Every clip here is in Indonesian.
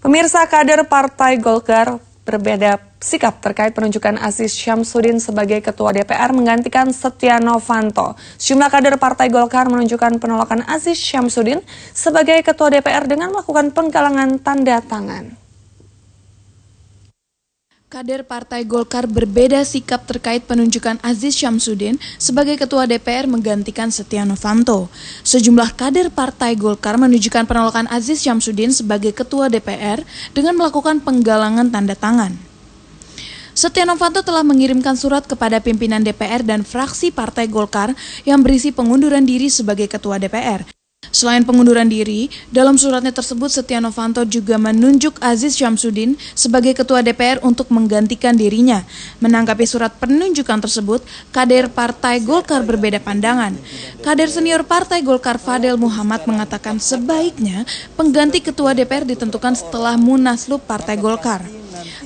Pemirsa, kader Partai Golkar berbeda sikap terkait penunjukan Aziz Syamsuddin sebagai Ketua DPR menggantikan Setia Novanto. Sejumlah kader Partai Golkar menunjukkan penolakan Aziz Syamsuddin sebagai Ketua DPR dengan melakukan penggalangan tanda tangan. Kader Partai Golkar berbeda sikap terkait penunjukan Aziz Syamsuddin sebagai Ketua DPR menggantikan Setia Novanto. Sejumlah kader Partai Golkar menunjukkan penolakan Aziz Syamsuddin sebagai Ketua DPR dengan melakukan penggalangan tanda tangan. Setia Novanto telah mengirimkan surat kepada pimpinan DPR dan fraksi Partai Golkar yang berisi pengunduran diri sebagai Ketua DPR. Selain pengunduran diri, dalam suratnya tersebut Setia Novanto juga menunjuk Aziz Syamsuddin sebagai Ketua DPR untuk menggantikan dirinya. Menanggapi surat penunjukan tersebut, kader Partai Golkar berbeda pandangan. Kader senior Partai Golkar Fadel Muhammad mengatakan sebaiknya pengganti Ketua DPR ditentukan setelah Munaslup Partai Golkar.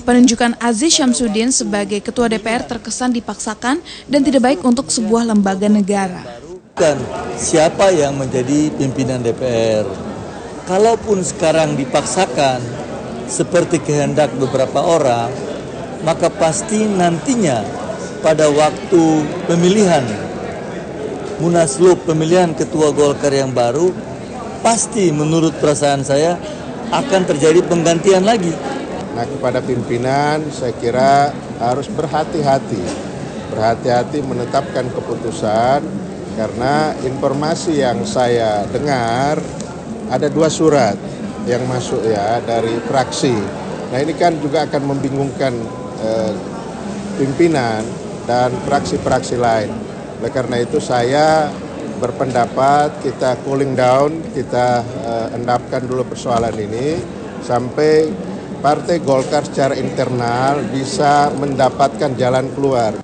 Penunjukan Aziz Syamsuddin sebagai Ketua DPR terkesan dipaksakan dan tidak baik untuk sebuah lembaga negara. Dan siapa yang menjadi pimpinan DPR. Kalaupun sekarang dipaksakan seperti kehendak beberapa orang, maka pasti nantinya pada waktu pemilihan Munaslup, pemilihan Ketua Golkar yang baru, pasti menurut perasaan saya akan terjadi penggantian lagi. Nah, kepada pimpinan saya kira harus berhati-hati menetapkan keputusan. Karena informasi yang saya dengar ada 2 surat yang masuk ya dari fraksi. Nah ini kan juga akan membingungkan pimpinan dan fraksi-fraksi lain. Oleh karena itu saya berpendapat kita cooling down, kita endapkan dulu persoalan ini sampai Partai Golkar secara internal bisa mendapatkan jalan keluar.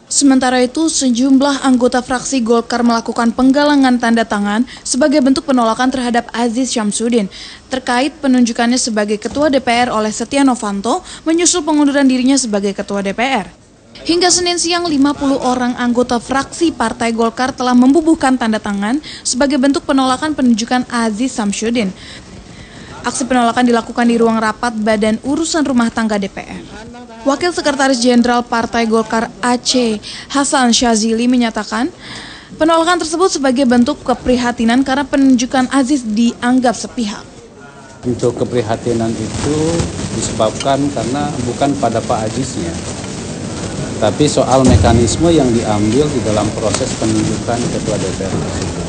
Sementara itu, sejumlah anggota fraksi Golkar melakukan penggalangan tanda tangan sebagai bentuk penolakan terhadap Aziz Syamsuddin terkait penunjukannya sebagai Ketua DPR oleh Setia Novanto menyusul pengunduran dirinya sebagai Ketua DPR. Hingga Senin siang, 50 orang anggota fraksi Partai Golkar telah membubuhkan tanda tangan sebagai bentuk penolakan penunjukan Aziz Syamsuddin. Aksi penolakan dilakukan di ruang rapat Badan Urusan Rumah Tangga DPR. Wakil Sekretaris Jenderal Partai Golkar Aceh Hasan Syazili menyatakan penolakan tersebut sebagai bentuk keprihatinan karena penunjukan Aziz dianggap sepihak. Untuk keprihatinan itu disebabkan karena bukan pada Pak Aziznya, tapi soal mekanisme yang diambil di dalam proses penunjukan Ketua DPR tersebut.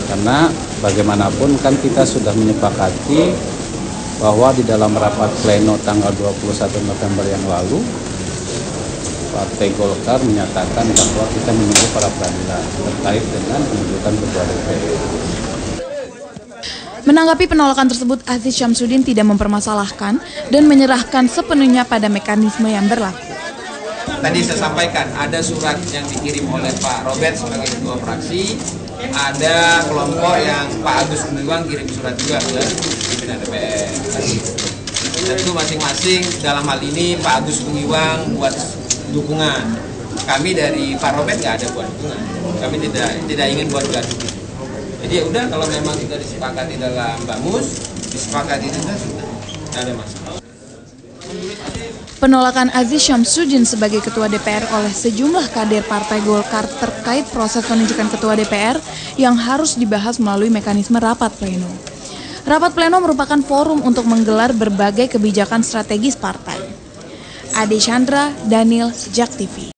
Karena bagaimanapun kan kita sudah menyepakati bahwa di dalam rapat pleno tanggal 21 November yang lalu, Partai Golkar menyatakan bahwa kita menunggu para peradilan terkait dengan penunjukan Ketua DPR. Menanggapi penolakan tersebut, Aziz Syamsuddin tidak mempermasalahkan dan menyerahkan sepenuhnya pada mekanisme yang berlaku. Tadi saya sampaikan ada surat yang dikirim oleh Pak Robert sebagai ketua fraksi, ada kelompok yang Pak Agus Gumiwang kirim surat juga ke pimpinan DPR. Dan itu masing-masing dalam hal ini Pak Agus Gumiwang buat dukungan. Kami dari Pak Robert nggak ada buat dukungan. Kami tidak ingin buat gaduh. Jadi ya udah, kalau memang kita disepakati dalam bamus, disepakati itu sudah tidak ada masalah. Penolakan Aziz Syamsuddin sebagai Ketua DPR oleh sejumlah kader Partai Golkar terkait proses penunjukan Ketua DPR yang harus dibahas melalui mekanisme rapat pleno. Rapat pleno merupakan forum untuk menggelar berbagai kebijakan strategis partai. Ade Chandra, Daniel, Jak TV.